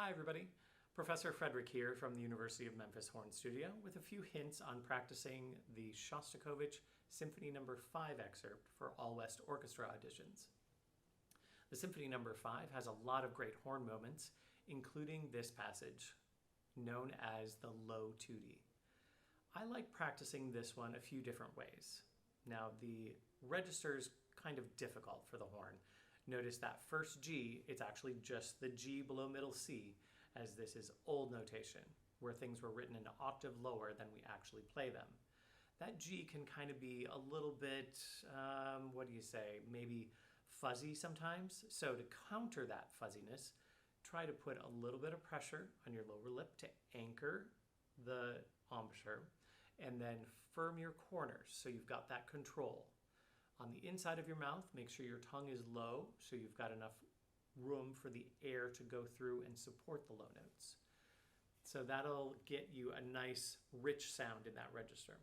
Hi everybody, Professor Frederick here from the University of Memphis Horn Studio with a few hints on practicing the Shostakovich Symphony No. 5 excerpt for All West Orchestra auditions. The Symphony No. 5 has a lot of great horn moments, including this passage, known as the low tutti. I like practicing this one a few different ways. Now the register is kind of difficult for the horn. Notice that first G, it's actually just the G below middle C, as this is old notation, where things were written an octave lower than we actually play them. That G can kind of be a little bit, maybe fuzzy sometimes. So to counter that fuzziness, try to put a little bit of pressure on your lower lip to anchor the embouchure, and then firm your corners so you've got that control. On the inside of your mouth, make sure your tongue is low so you've got enough room for the air to go through and support the low notes. So that'll get you a nice, rich sound in that register.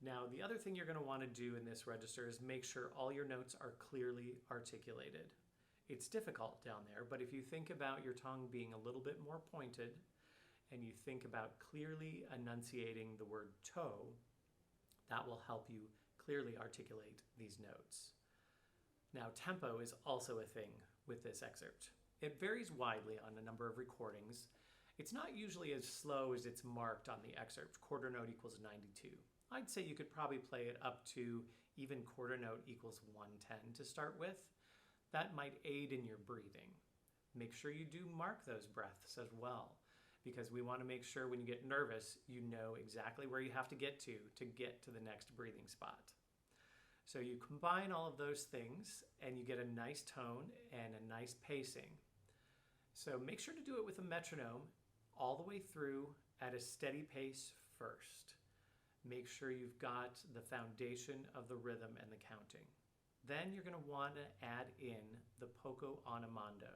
Now, the other thing you're going to want to do in this register is make sure all your notes are clearly articulated. It's difficult down there, but if you think about your tongue being a little bit more pointed and you think about clearly enunciating the word toe, that will help you clearly articulate these notes. Now, tempo is also a thing with this excerpt. It varies widely on a number of recordings. It's not usually as slow as it's marked on the excerpt, quarter note equals 92. I'd say you could probably play it up to even quarter note equals 110 to start with. That might aid in your breathing. Make sure you do mark those breaths as well, because we want to make sure when you get nervous, you know exactly where you have to get to the next breathing spot. So you combine all of those things and you get a nice tone and a nice pacing. So make sure to do it with a metronome all the way through at a steady pace first. Make sure you've got the foundation of the rhythm and the counting. Then you're going to want to add in the poco animando.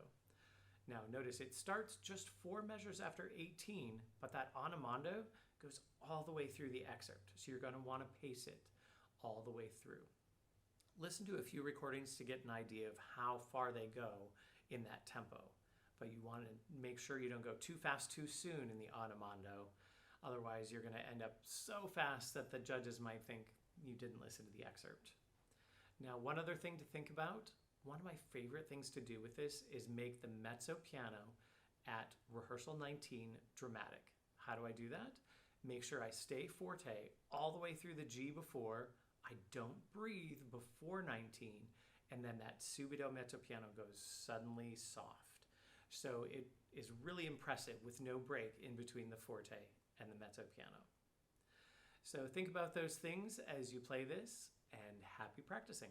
Now notice it starts just 4 measures after 18, but that animando goes all the way through the excerpt. So you're going to want to pace it all the way through. Listen to a few recordings to get an idea of how far they go in that tempo. But you want to make sure you don't go too fast too soon in the animando. Otherwise you're going to end up so fast that the judges might think you didn't listen to the excerpt. Now, one other thing to think about, one of my favorite things to do with this is make the mezzo piano at rehearsal 19 dramatic. How do I do that? Make sure I stay forte all the way through the G before, I don't breathe before 19, and then that subito mezzo piano goes suddenly soft. So it is really impressive with no break in between the forte and the mezzo piano. So think about those things as you play this, and happy practicing.